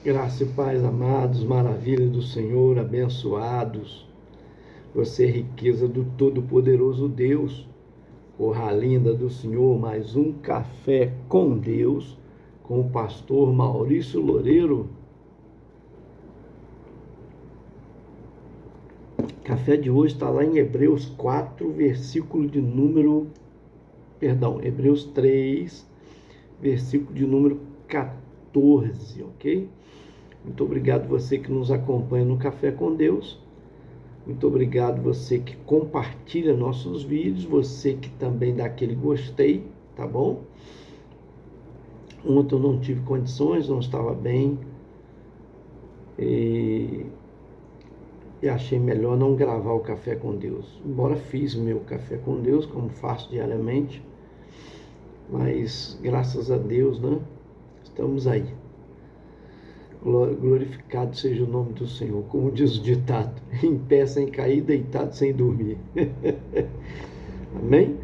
Graça e paz, amados, maravilha do Senhor, abençoados. Você é riqueza do Todo-Poderoso Deus. Corra linda do Senhor, mais um café com Deus, com o pastor Maurício Loureiro. O café de hoje está lá em Hebreus 4, Hebreus 3, versículo de número 14, ok? Muito obrigado você que nos acompanha no Café com Deus. Muito obrigado você que compartilha nossos vídeos, você que também dá aquele gostei, tá bom? Ontem eu não tive condições, não estava bem e achei melhor não gravar o Café com Deus. Embora fiz o meu Café com Deus, como faço diariamente, mas graças a Deus, né? Estamos aí. Glorificado seja o nome do Senhor, como diz o ditado, em pé sem cair, deitado sem dormir. Amém?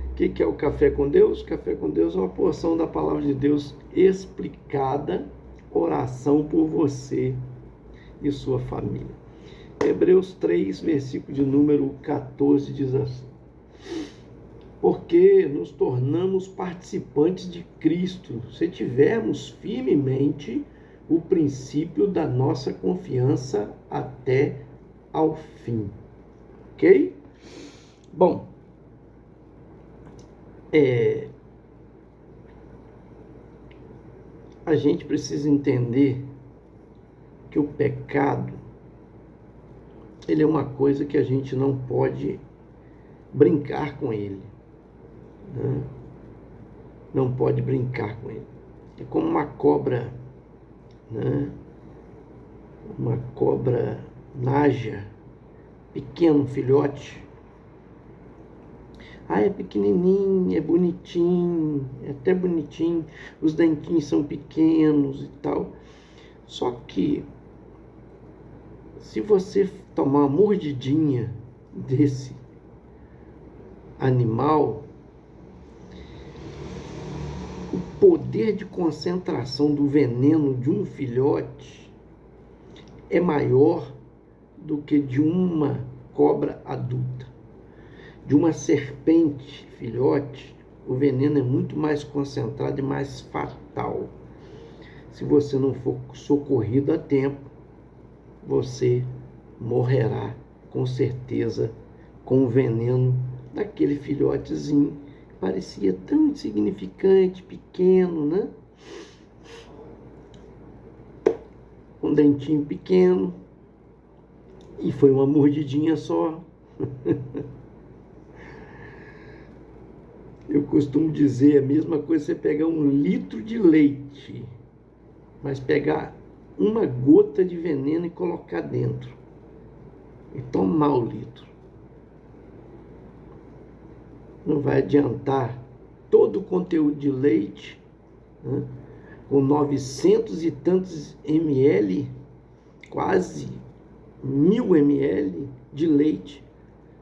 O que é o Café com Deus? Café com Deus é uma porção da palavra de Deus explicada, oração por você e sua família. Hebreus 3, versículo de número 14 diz assim: porque nos tornamos participantes de Cristo, se tivermos firmemente o princípio da nossa confiança até ao fim. Ok? Bom, a gente precisa entender que o pecado, ele é uma coisa que a gente não pode brincar com ele, né? Não pode brincar com ele. É como uma cobra, né? Uma cobra naja, pequeno filhote. É pequenininho, é bonitinho, é até bonitinho, os dentinhos são pequenos e tal. Só que, se você tomar uma mordidinha desse animal, o poder de concentração do veneno de um filhote é maior do que de uma cobra adulta. De uma serpente filhote, o veneno é muito mais concentrado e mais fatal. Se você não for socorrido a tempo, você morrerá com certeza com o veneno daquele filhotezinho. Parecia tão insignificante, pequeno, né? Um dentinho pequeno, e foi uma mordidinha só. Eu costumo dizer a mesma coisa, você pegar 1 litro de leite, mas pegar uma gota de veneno e colocar dentro e tomar o litro. Não vai adiantar todo o conteúdo de leite, né, com 900 e tantos ml, quase 1000 ml de leite,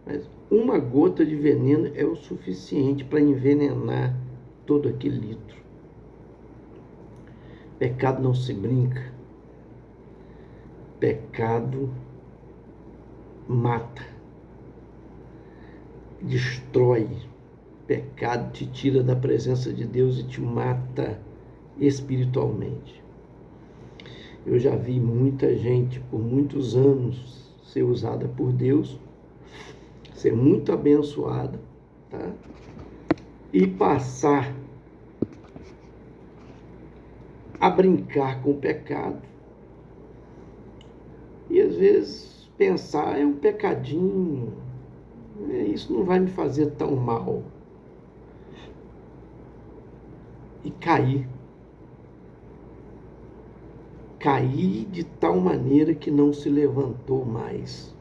mas uma gota de veneno é o suficiente para envenenar todo aquele litro. Pecado não se brinca. Pecado mata, destrói. Pecado te tira da presença de Deus e te mata espiritualmente. Eu já vi muita gente por muitos anos ser usada por Deus, ser muito abençoada, tá? E passar a brincar com o pecado. E às vezes pensar, é um pecadinho, isso não vai me fazer tão mal. E cair de tal maneira que não se levantou mais.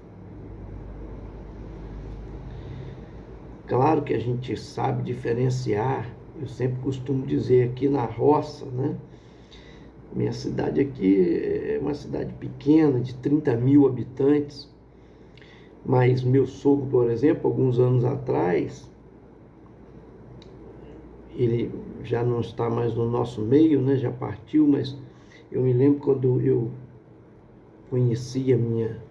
Claro que a gente sabe diferenciar, eu sempre costumo dizer aqui na roça, né? Minha cidade aqui é uma cidade pequena, de 30 mil habitantes, mas meu sogro, por exemplo, alguns anos atrás, ele já não está mais no nosso meio, né? Já partiu, mas Eu me lembro quando eu conheci a minha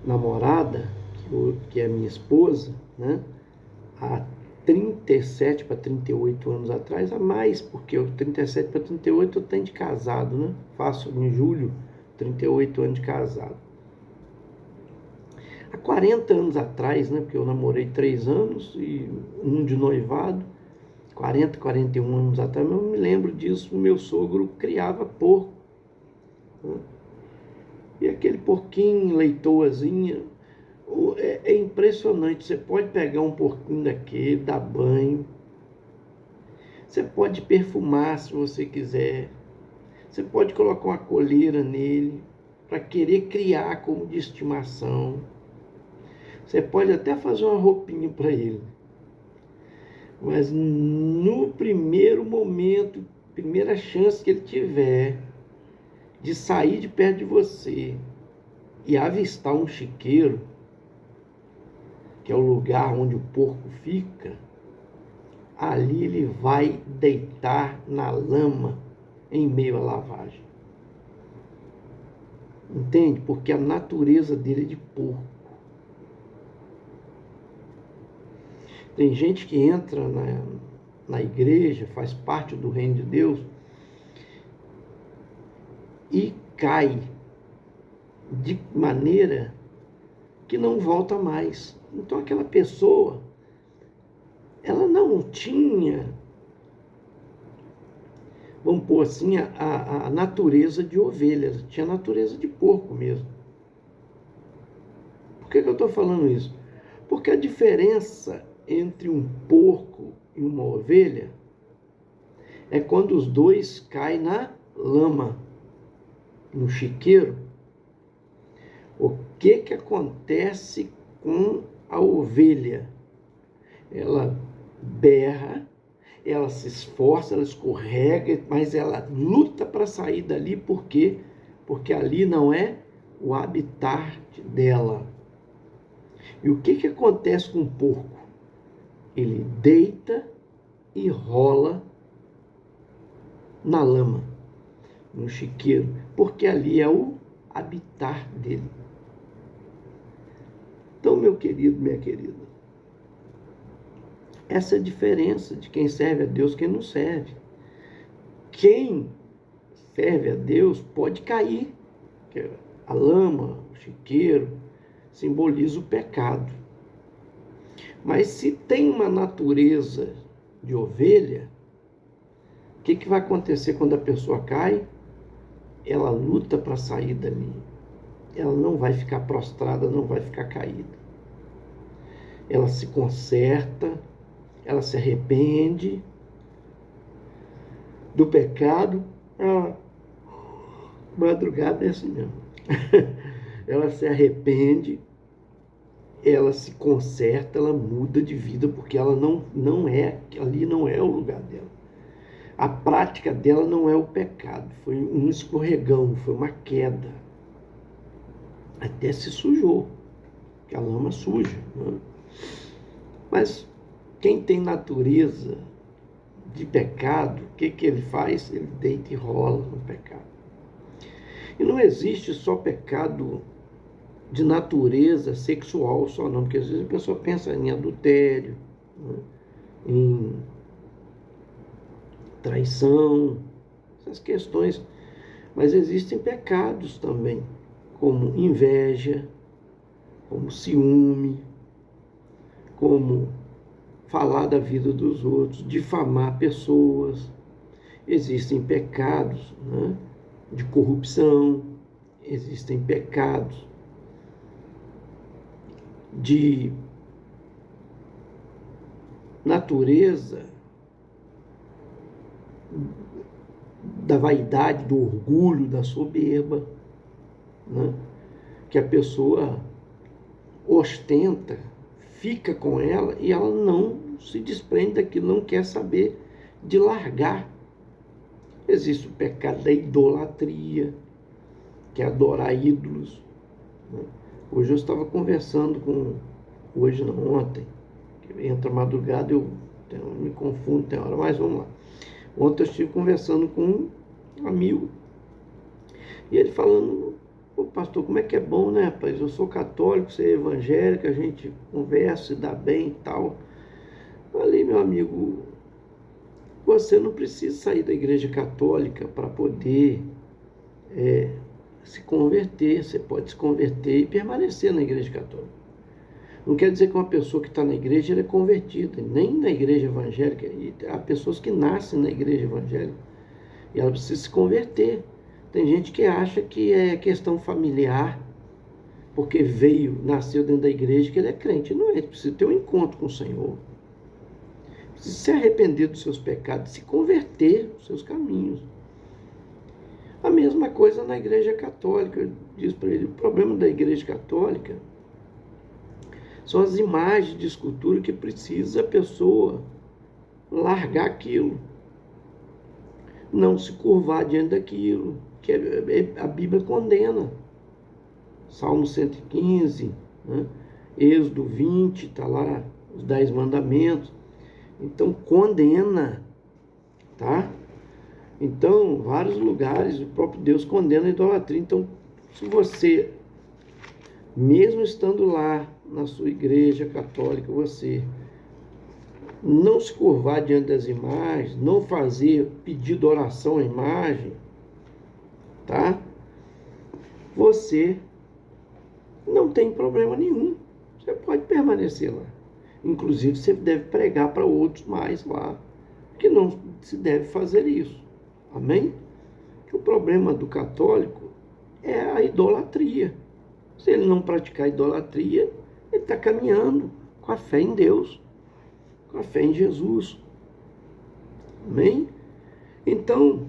namorada, que é a minha esposa, né? Há 37 para 38 anos atrás, a mais, porque eu 37 para 38 eu tenho de casado, né? Faço em julho 38 anos de casado. Há 40 anos atrás, né? Porque eu namorei 3 anos e um de noivado, 40, 41 anos atrás, eu me lembro disso, o meu sogro criava porco, né? E aquele porquinho, leitoazinha, é impressionante. Você pode pegar um porquinho daquele, dar banho, você pode perfumar se você quiser, você pode colocar uma coleira nele para querer criar como de estimação, você pode até fazer uma roupinha para ele, mas no primeiro momento, primeira chance que ele tiver de sair de perto de você e avistar um chiqueiro, que é o lugar onde o porco fica, ali ele vai deitar na lama em meio à lavagem. Entende? Porque a natureza dele é de porco. Tem gente que entra na igreja, faz parte do reino de Deus e cai de maneira que não volta mais. Então aquela pessoa, ela não tinha, vamos pôr assim, a natureza de ovelha, tinha a natureza de porco mesmo. Por que eu estou falando isso? Porque a diferença entre um porco e uma ovelha é quando os dois caem na lama, no chiqueiro. O que acontece com a ovelha? Ela berra, ela se esforça, ela escorrega, mas ela luta para sair dali. Por quê? Porque ali não é o habitat dela. E o que acontece com o porco? Ele deita e rola na lama, no chiqueiro, porque ali é o habitat dele. Então, meu querido, minha querida, essa é a diferença de quem serve a Deus e quem não serve. Quem serve a Deus pode cair, porque a lama, o chiqueiro, simboliza o pecado. Mas se tem uma natureza de ovelha, o que vai acontecer quando a pessoa cai? Ela luta para sair dali. Ela não vai ficar prostrada, não vai ficar caída. Ela se conserta, ela se arrepende do pecado. A madrugada é assim mesmo. Ela se arrepende, ela se conserta, ela muda de vida, porque ela não é, ali não é o lugar dela. A prática dela não é o pecado, foi um escorregão, foi uma queda. Até se sujou, que a lama suja, né? Mas quem tem natureza de pecado, o que ele faz? Ele deita e rola no pecado. E não existe só pecado de natureza sexual só não, porque às vezes a pessoa pensa em adultério, né? Em traição, essas questões. Mas existem pecados também, como inveja, como ciúme, como falar da vida dos outros, difamar pessoas. Existem pecados, né, de corrupção, existem pecados de natureza da vaidade, do orgulho, da soberba, né, que a pessoa ostenta, fica com ela e ela não se desprende daquilo, não quer saber de largar. Existe o pecado da idolatria, que é adorar ídolos, né? Hoje eu estava conversando hoje não, ontem, que entra madrugada, eu me confundo, tem hora, mas vamos lá. Ontem eu estive conversando com um amigo, E ele falando, pô, pastor, como é que é bom, né, rapaz? Eu sou católico, você é evangélico, a gente conversa, se dá bem e tal. Falei, meu amigo, você não precisa sair da igreja católica para poder se converter. Você pode se converter e permanecer na igreja católica. Não quer dizer que uma pessoa que está na igreja ela é convertida, nem na igreja evangélica. E há pessoas que nascem na igreja evangélica e ela precisa se converter. Tem gente que acha que é questão familiar, porque nasceu dentro da igreja, que ele é crente. Não é, ele precisa ter um encontro com o Senhor. Precisa se arrepender dos seus pecados, se converter dos seus caminhos. A mesma coisa na igreja católica. Eu disse para ele, o problema da igreja católica são as imagens de escultura que precisa a pessoa largar aquilo. Não se curvar diante daquilo, que a Bíblia condena. Salmo 115, né? Êxodo 20, está lá, os 10 mandamentos. Então, condena, tá? Então, vários lugares, o próprio Deus condena a idolatria. Então, se você, mesmo estando lá na sua igreja católica, você não se curvar diante das imagens, não fazer pedido de oração à imagem, tá? Você não tem problema nenhum. Você pode permanecer lá. Inclusive, você deve pregar para outros mais lá, que não se deve fazer isso. Amém? Que o problema do católico é a idolatria. Se ele não praticar idolatria, ele está caminhando com a fé em Deus, com a fé em Jesus. Amém? Então,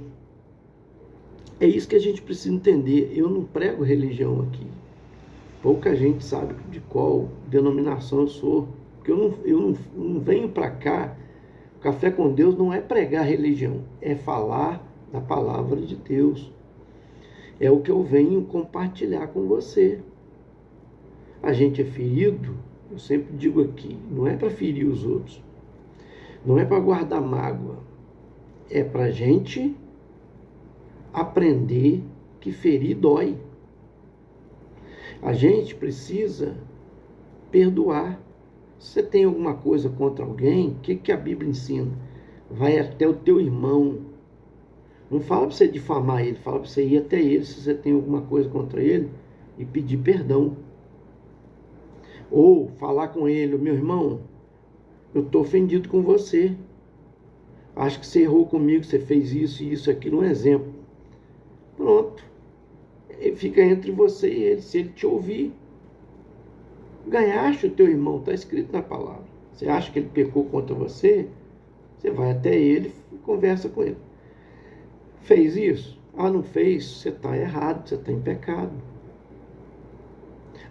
é isso que a gente precisa entender. Eu não prego religião aqui. Pouca gente sabe de qual denominação eu sou. Porque eu não venho para cá. O Café com Deus não é pregar religião, é falar da palavra de Deus. É o que eu venho compartilhar com você. A gente é ferido, eu sempre digo aqui, não é para ferir os outros. Não é para guardar mágoa. É para a gente aprender que ferir dói. A gente precisa perdoar. Se você tem alguma coisa contra alguém, o que a Bíblia ensina? Vai até o teu irmão. Não fala para você difamar ele, fala para você ir até ele se você tem alguma coisa contra ele e pedir perdão. Ou falar com ele, meu irmão, eu estou ofendido com você. Acho que você errou comigo, você fez isso e isso, aquilo, um exemplo. Pronto. Fica entre você e ele, se ele te ouvir. Ganhaste o teu irmão, está escrito na palavra. Você acha que ele pecou contra você? Você vai até ele e conversa com ele. Fez isso? Ah, não fez? Você está errado, você está em pecado.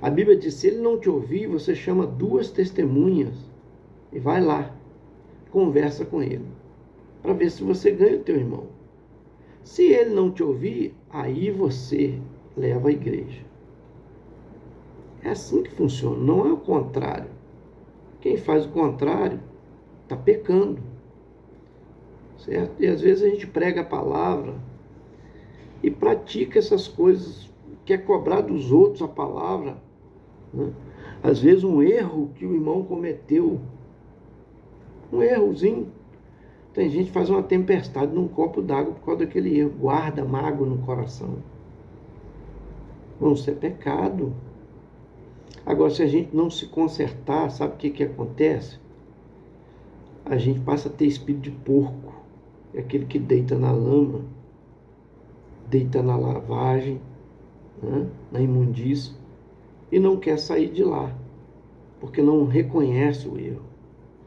A Bíblia diz, se ele não te ouvir, você chama 2 testemunhas e vai lá, conversa com ele, para ver se você ganha o teu irmão. Se ele não te ouvir, aí você leva a igreja. É assim que funciona, não é o contrário. Quem faz o contrário está pecando. Certo? E às vezes a gente prega a palavra e pratica essas coisas, quer cobrar dos outros a palavra, né? Às vezes um erro que o irmão cometeu, um errozinho, tem gente que faz uma tempestade num copo d'água por causa daquele erro, guarda mágoa no coração. Não, isso é pecado. Agora, se a gente não se consertar, sabe o que acontece? A gente passa a ter espírito de porco. É aquele que deita na lama, deita na lavagem, né? Na imundícia, e não quer sair de lá, porque não reconhece o erro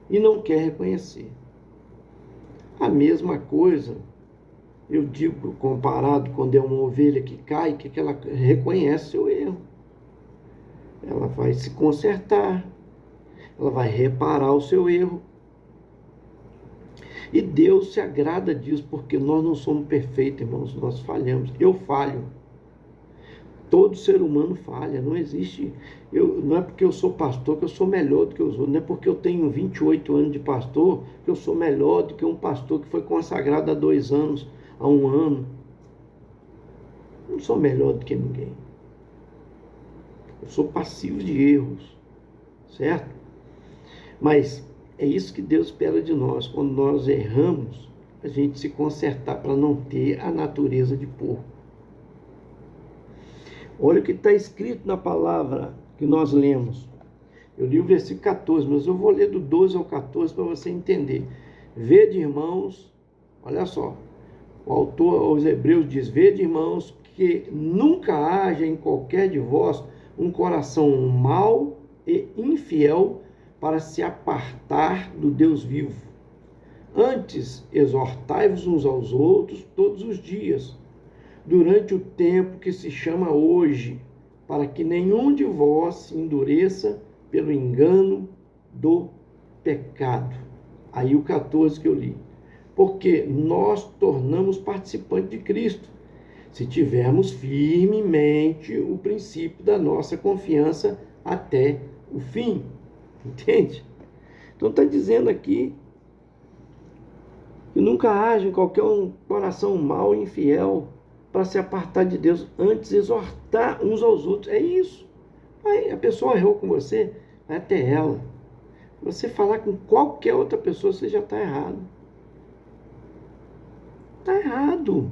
e não quer reconhecer. A mesma coisa, eu digo, comparado quando é uma ovelha que cai, que ela reconhece o erro. Ela vai se consertar, ela vai reparar o seu erro. E Deus se agrada disso, porque nós não somos perfeitos, irmãos, nós falhamos. Eu falho. Todo ser humano falha, não existe. Não é porque eu sou pastor que eu sou melhor do que os outros, não é porque eu tenho 28 anos de pastor que eu sou melhor do que um pastor que foi consagrado há 2 anos, há 1 ano. não sou melhor do que ninguém. Eu sou passivo de erros, certo? Mas é isso que Deus espera de nós. Quando nós erramos, a gente se consertar para não ter a natureza de porco. Olha o que está escrito na palavra que nós lemos. Eu li o versículo 14, mas eu vou ler do 12 ao 14 para você entender. Vede, irmãos, olha só, o autor aos Hebreus diz: vede, irmãos, que nunca haja em qualquer de vós um coração mau e infiel para se apartar do Deus vivo. Antes, exortai-vos uns aos outros todos os dias, durante o tempo que se chama hoje, para que nenhum de vós se endureça pelo engano do pecado. Aí o 14 que eu li. Porque nós tornamos participantes de Cristo, se tivermos firmemente o princípio da nossa confiança até o fim. Entende? Então está dizendo aqui que nunca haja em qualquer coração mau e infiel para se apartar de Deus, antes exortar uns aos outros. É isso. Aí a pessoa errou com você, vai até ela. Você falar com qualquer outra pessoa, você já está errado. Está errado.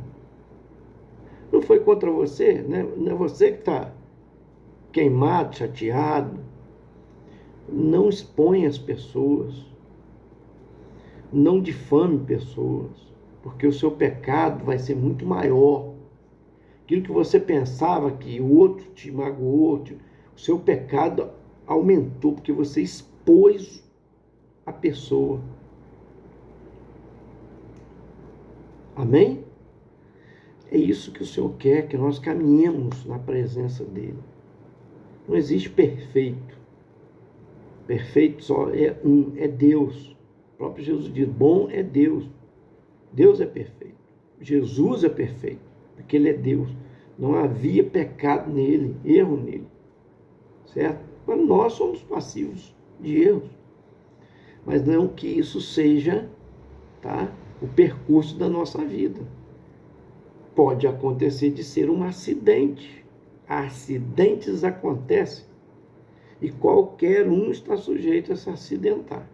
Não foi contra você, né? Não é você que está queimado, chateado. Não exponha as pessoas. Não difame pessoas, porque o seu pecado vai ser muito maior. Aquilo que você pensava que o outro te magoou, o seu pecado aumentou, porque você expôs a pessoa. Amém? É isso que o Senhor quer, que nós caminhemos na presença dEle. Não existe perfeito. Perfeito só é um, é Deus. O próprio Jesus diz: bom é Deus. Deus é perfeito. Jesus é perfeito, porque Ele é Deus. Não havia pecado nele, erro nele. Certo? Mas nós somos passivos de erros. Mas não que isso seja, tá, o percurso da nossa vida. Pode acontecer de ser um acidente. Acidentes acontecem. E qualquer um está sujeito a se acidentar.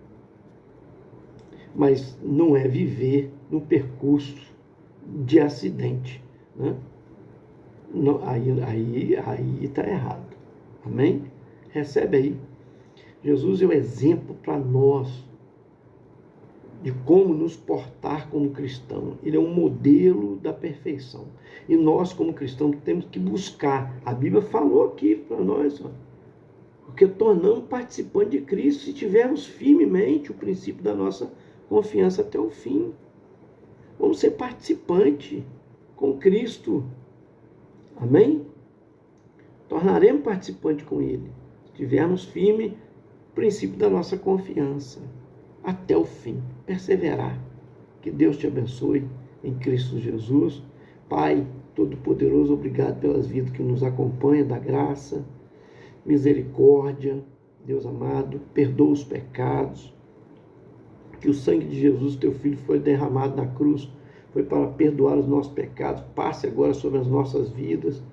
Mas não é viver no percurso de acidente, né? Não, aí está errado. Amém? Recebe aí. Jesus é o exemplo para nós de como nos portar como cristão. Ele é um modelo da perfeição. E nós, como cristãos, temos que buscar. A Bíblia falou aqui para nós, ó, porque tornamos participantes de Cristo se tivermos firmemente o princípio da nossa confiança até o fim. Vamos ser participantes com Cristo. Amém? Tornaremos participantes com Ele, se tivermos firme o princípio da nossa confiança até o fim. Perseverar. Que Deus te abençoe em Cristo Jesus. Pai Todo-Poderoso, obrigado pelas vidas que nos acompanham, da graça, misericórdia. Deus amado, perdoa os pecados. Que o sangue de Jesus, teu Filho, foi derramado na cruz, foi para perdoar os nossos pecados. Passe agora sobre as nossas vidas,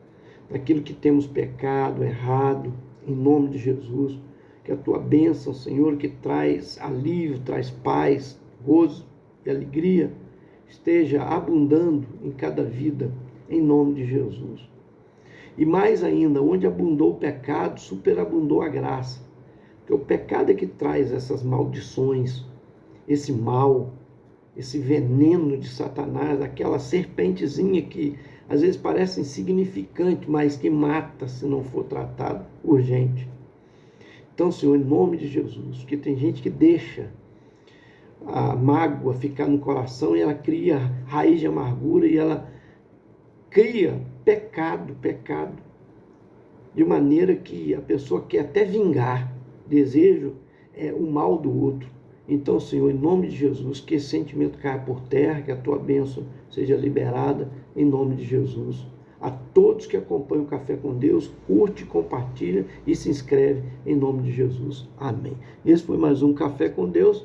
daquilo que temos pecado, errado, em nome de Jesus. Que a tua bênção, Senhor, que traz alívio, traz paz, gozo e alegria, esteja abundando em cada vida, em nome de Jesus. E mais ainda, onde abundou o pecado, superabundou a graça. Porque o pecado é que traz essas maldições, esse mal, esse veneno de Satanás, aquela serpentezinha que às vezes parece insignificante, mas que mata se não for tratado urgente. Então, Senhor, em nome de Jesus, porque tem gente que deixa a mágoa ficar no coração e ela cria raiz de amargura e ela cria pecado, de maneira que a pessoa quer até vingar, desejo o mal do outro. Então, Senhor, em nome de Jesus, que esse sentimento caia por terra, que a tua bênção seja liberada, em nome de Jesus. A todos que acompanham o Café com Deus, curte, compartilha e se inscreve em nome de Jesus. Amém. Esse foi mais um Café com Deus.